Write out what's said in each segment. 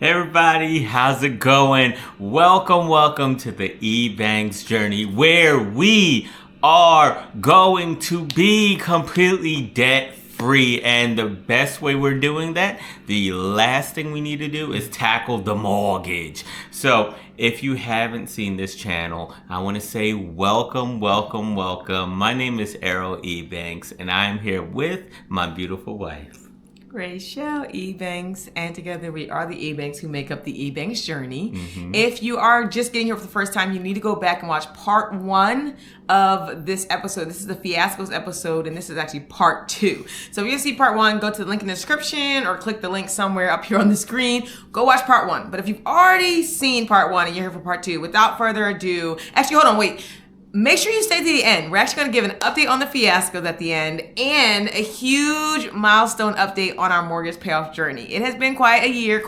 Hey everybody, how's it going? Welcome to the Ebanks Journey, where we are going to be completely debt free. And the best way we're doing that, the last thing we need to do is tackle the mortgage. So if you haven't seen this channel, I want to say welcome. My name is Errol Ebanks, and I'm here with my beautiful wife, Rachelle Ebanks, and together we are the Ebanks who make up the Ebanks Journey. If you are just getting here for the first time, you need to go back and watch part 1 of this episode. This is the fiascos episode, and this is actually part 2. So if you see part 1, go to the link in the description or click the link somewhere up here on the screen. Go watch part 1. But if you've already seen part 1 and you're here for part 2, without further ado, actually, hold on, wait. Make sure you stay to the end. We're actually going to give an update on the fiascos at the end and a huge milestone update on our mortgage payoff journey. It has been quite a year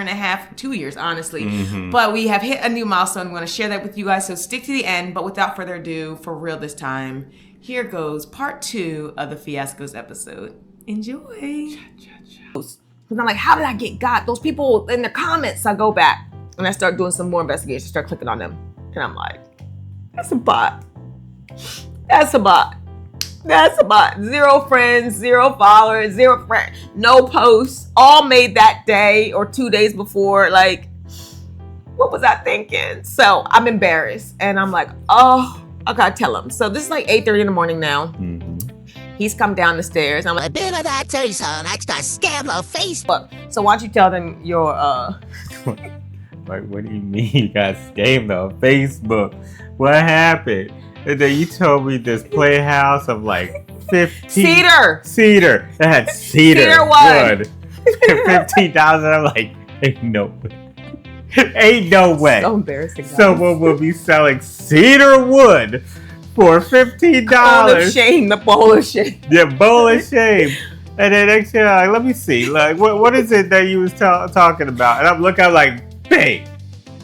and a half, 2 years, honestly. But we have hit a new milestone. I'm going to share that with you guys, so stick to the end. But without further ado, for real this time, here goes part 2 of the fiascos episode. Enjoy. Because I'm like, how did I get got? Those people in the comments. I go back and I start doing some more investigation, start clicking on them. And I'm like, that's a bot. 0 friends, 0 followers, 0 friends, no posts, all made that day or 2 days before. Like, what was I thinking? So I'm embarrassed. And I'm like, oh, I gotta tell him. So this is like 8:30 in the morning now. He's come down the stairs. I'm like, did I tell you something? I just scam on Facebook. So why don't you tell them your Like, what do you mean you got scammed on Facebook? What happened? And then you told me this playhouse of like 15... Cedar. It had cedar wood. $15,000. I'm like, ain't no way. So embarrassing, guys. Someone will be selling cedar wood for $15. The bowl of shame. Yeah, bowl of shame. And then next year, like, let me see. Like, what is it that you was talking about? And I'm looking, I'm like, babe,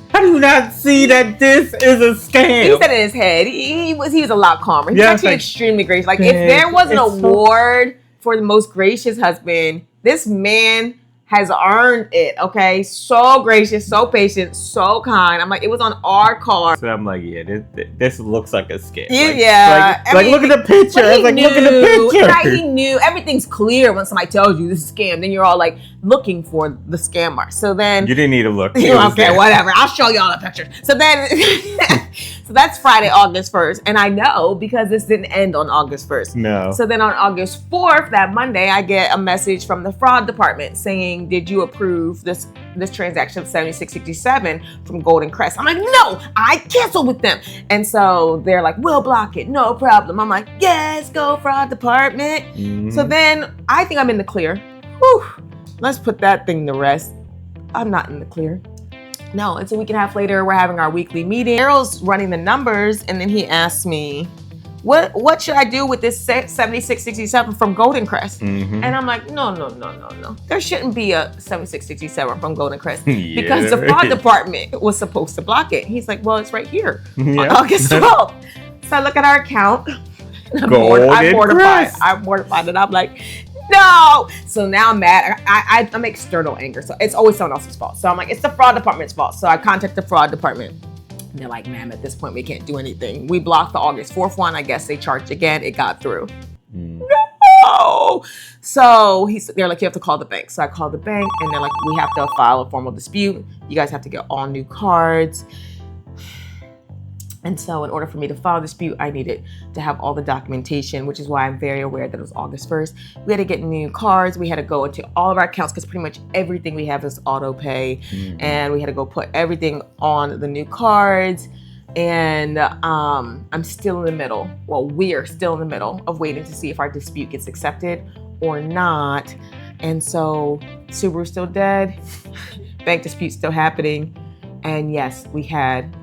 how do you not see that this is a scam? He said in his head, he was a lot calmer. He's actually extremely gracious. Like, if there was an award for the most gracious husband, this man has earned it, okay? So gracious, so patient, so kind. I'm like, it was on our card. So I'm like, yeah, this looks like a scam. Yeah. Like, look at the picture. I was like, look at the picture. Right, he knew. Everything's clear when somebody tells you this is a scam. Then you're all like looking for the scammer. So then... You didn't need to look. Okay, whatever. I'll show y'all the pictures. So then... So that's Friday, August 1st. And I know because this didn't end on August 1st. No. So then on August 4th, that Monday, I get a message from the fraud department saying, did you approve this transaction of 7667 from Golden Crest? I'm like, no, I canceled with them. And so they're like, we'll block it. No problem. I'm like, yes, go fraud department. So then I think I'm in the clear. Whew. Let's put that thing to rest. I'm not in the clear. No, it's a week and a half later. We're having our weekly meeting. Errol's running the numbers, and then he asked me, what should I do with this 7667 from Golden Crest? And I'm like, no. There shouldn't be a 7667 from Golden Crest because the fraud department was supposed to block it. He's like, well, it's right here on August 12th. So I look at our account. I'm mortified. And I'm like, no. So now I'm mad. I'm external anger. So it's always someone else's fault. So I'm like, it's the fraud department's fault. So I contact the fraud department. And they're like, ma'am, at this point, we can't do anything. We blocked the August 4th one. I guess they charged again. It got through. No. So they're like, you have to call the bank. So I called the bank and they're like, we have to file a formal dispute. You guys have to get all new cards. And so in order for me to file a dispute, I needed to have all the documentation, which is why I'm very aware that it was August 1st. We had to get new cards. We had to go into all of our accounts because pretty much everything we have is auto pay. And we had to go put everything on the new cards. And I'm still in the middle. Well, we're still in the middle of waiting to see if our dispute gets accepted or not. And so Subaru's still dead. Bank dispute still happening. And yes, we had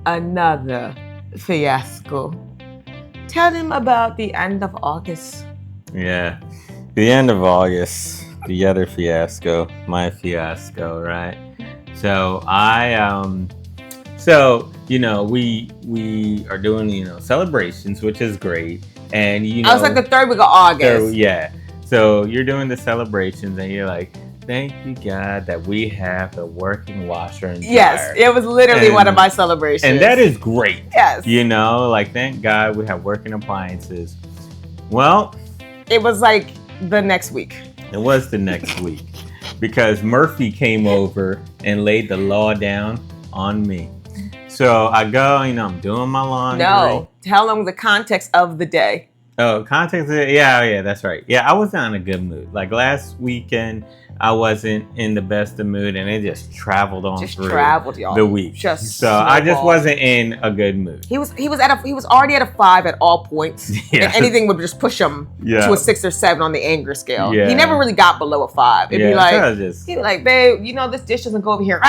another fiasco. Tell them about the end of August. Yeah, the end of August, the other fiasco, my fiasco, right? So we are doing celebrations, which is great, and I was like the 3rd week of August. So, yeah. So you're doing the celebrations, and you're like, thank you, God, that we have a working washer and dryer. Yes, it was literally one of my celebrations. And that is great. Yes. You know, like, thank God we have working appliances. Well, it was like the next week. It was the next week because Murphy came over and laid the law down on me. So I go, I'm doing my laundry. No, tell them the context of the day. Oh, context? Yeah, that's right. Yeah, I was not in a good mood. Like last weekend, I wasn't in the best of mood, and it just traveled on through y'all. the week. I just wasn't in a good mood. He was already at a 5 at all points. Yeah. And anything would just push him to a 6 or 7 on the anger scale. Yeah. He never really got below a 5. It'd be like, he'd be like, babe, this dish doesn't go over here.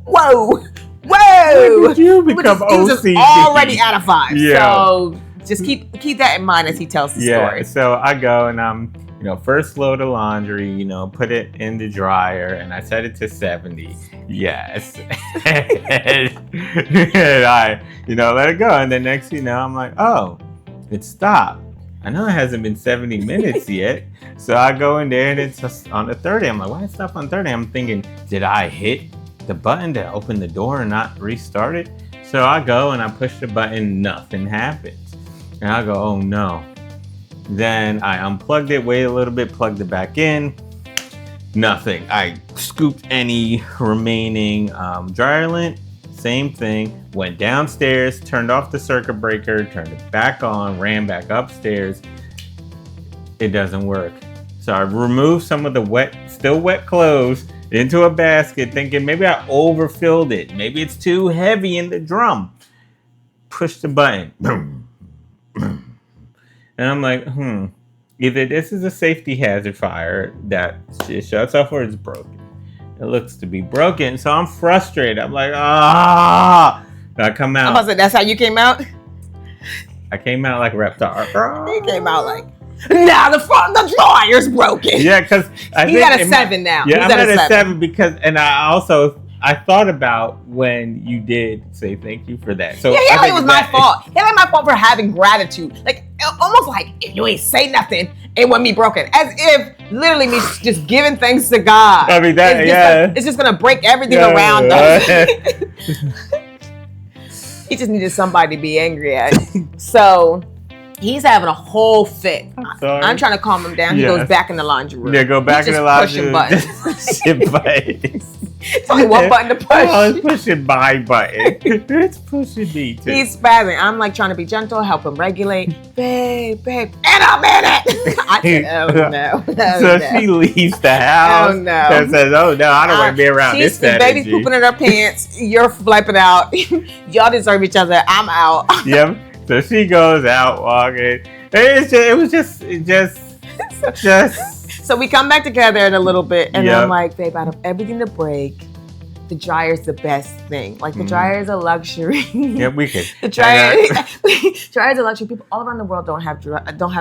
Whoa. When did you become OCD? He was just already at a 5. Yeah. So just keep that in mind as he tells the story. So I go and I'm, first load of laundry, put it in the dryer, and I set it to 70. Yes. and I, let it go. And then next thing you know, I'm like, oh, it stopped. I know it hasn't been 70 minutes yet. So I go in there and it's just on the 30. I'm like, why is it stop on 30? I'm thinking, did I hit the button to open the door and not restart it? So I go and I push the button, nothing happens. And I go, oh no. Then I unplugged it, waited a little bit, plugged it back in. Nothing. I scooped any remaining dryer lint. Same thing. Went downstairs, turned off the circuit breaker, turned it back on, ran back upstairs. It doesn't work. So I removed some of the still wet clothes into a basket, thinking maybe I overfilled it. Maybe it's too heavy in the drum. Push the button. Boom. And I'm like, either this is a safety hazard fire that it shuts off or it's broken. It looks to be broken, so I'm frustrated. I'm like, I come out. I'm about to say, that's how you came out? I came out like a reptile. You came out like, now the dryer's broken. Yeah, because he's at a 7 now. Yeah, I'm at a 7 because, and I thought about when you did say thank you for that. So yeah, it was my fault. It was my fault for having gratitude. Like almost like if you ain't say nothing, it wouldn't be broken. As if literally me just giving thanks to God. I mean it's just gonna break everything around us. He just needed somebody to be angry at. So he's having a whole fit. I'm trying to calm him down. He goes back in the laundry room. Yeah, go back in the laundry room. Pushing buttons. It's only one button to push. Oh, it's pushing my button. It's pushing me too. He's spazzing. I'm like trying to be gentle, help him regulate. Babe. And I'm in it. I said, oh no. So she leaves the house. Oh no. And says, oh no, I don't want to be around this energy. Baby's pooping in her pants. You're flipping out. Y'all deserve each other. I'm out. Yep. So she goes out walking. It was just. So we come back together in a little bit, and I'm like, babe, out of everything to break, the dryer's the best thing. Like the dryer is a luxury. Yeah, we could. The dryer's a luxury. People all around the world don't have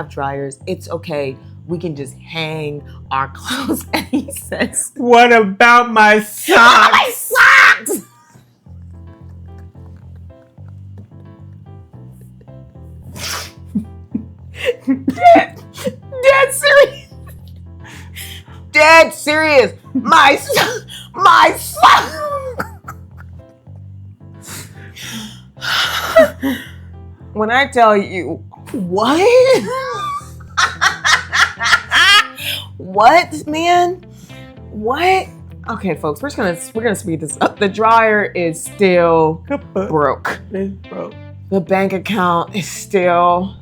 dryers. It's okay. We can just hang our clothes. And he says, "What about my socks?" My socks. Dead serious. Dead serious. My son. When I tell you, what? What, man? What? Okay, folks, we're gonna speed this up. The dryer is still broke. It's broke. The bank account is still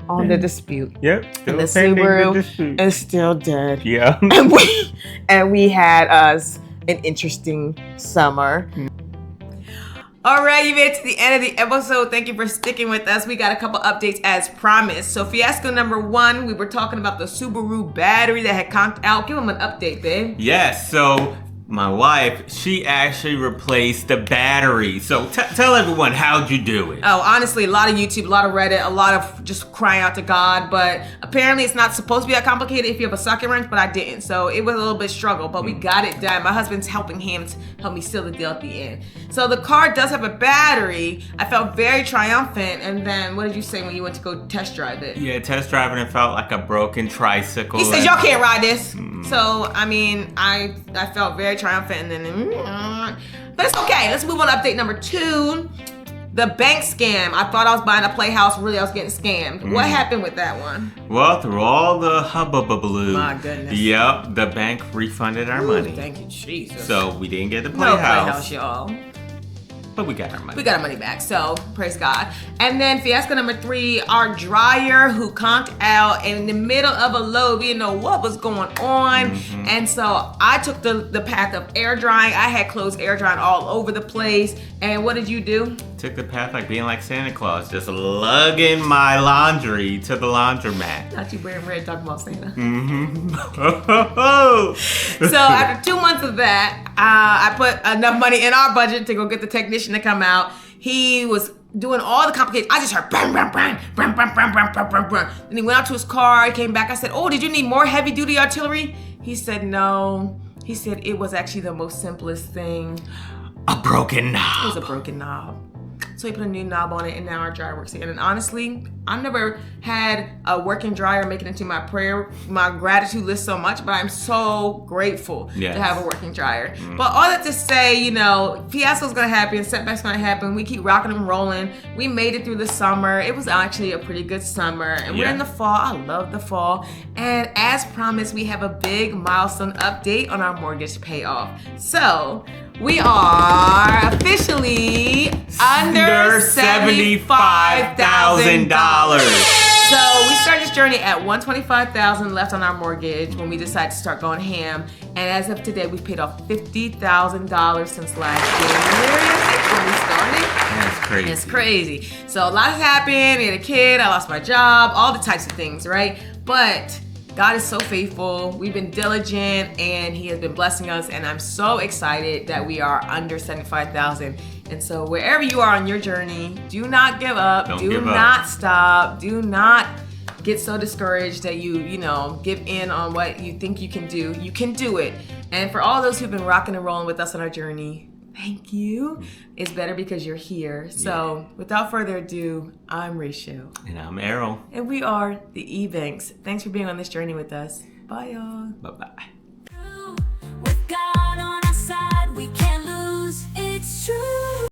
on the dispute. Yep. And the Subaru is still dead. Yeah. And we had us an interesting summer. All right, you made it to the end of the episode. Thank you for sticking with us. We got a couple updates as promised. So fiasco number 1, we were talking about the Subaru battery that had conked out. Give them an update, babe. Yes, so my wife, she actually replaced the battery. So tell everyone, how'd you do it? Oh, honestly, a lot of YouTube, a lot of Reddit, a lot of just crying out to God. But apparently it's not supposed to be that complicated if you have a socket wrench, but I didn't. So it was a little bit struggle, but we got it done. My husband's helping him to help me seal the deal at the end. So the car does have a battery. I felt very triumphant. And then what did you say when you went to go test drive it? Yeah, test driving, it felt like a broken tricycle. He says, y'all can't ride this. So, I mean, I felt very triumphant, and then, but it's okay. Let's move on to update number 2. The bank scam. I thought I was buying a playhouse. Really, I was getting scammed. What happened with that one? Well, through all the hubbubaloo. My goodness. Yep, the bank refunded our money. Thank you, Jesus. So we didn't get the No playhouse. playhouse, y'all. But we got our money. We got our money back, so praise God. And then fiasco number 3, our dryer who conked out in the middle of a load. We didn't know what was going on. And so I took the path of air drying. I had clothes air drying all over the place. And what did you do? Took the path like being like Santa Claus, just lugging my laundry to the laundromat. Not you wearing red talking about Santa. So after 2 months of that, I put enough money in our budget to go get the technician to come out. He was doing all the complications. I just heard bang, bang, bang, bang, bang, bang, bang, bang, bang, bang. Then he went out to his car. He came back. I said, "Oh, did you need more heavy duty artillery?" He said, "No." He said it was actually the most simplest thing. a broken knob. It was a broken knob. So he put a new knob on it, and now our dryer works again. And honestly, I never had a working dryer make it into my gratitude list so much, but I'm so grateful to have a working dryer. But all that to say, you know, fiasco's gonna happen, setback's gonna happen. We keep rocking and rolling. We made it through the summer. It was actually a pretty good summer. And we're in the fall. I love the fall. And as promised, we have a big milestone update on our mortgage payoff. So we are officially under $75,000. So we started this journey at $125,000 left on our mortgage when we decided to start going ham. And as of today, we've paid off $50,000 since last January, I think, when we started. That's crazy. It's crazy. So a lot has happened. We had a kid. I lost my job. All the types of things, right? But God is so faithful. We've been diligent, and He has been blessing us. And I'm so excited that we are under 75,000. And so wherever you are on your journey, do not give up. Do not stop. Do not get so discouraged that you give in on what you think you can do. You can do it. And for all those who've been rocking and rolling with us on our journey, thank you. It's better because you're here. So without further ado, I'm Rachelle. And I'm Errol. And we are the Ebanks. Thanks for being on this journey with us. Bye, y'all. Bye-bye.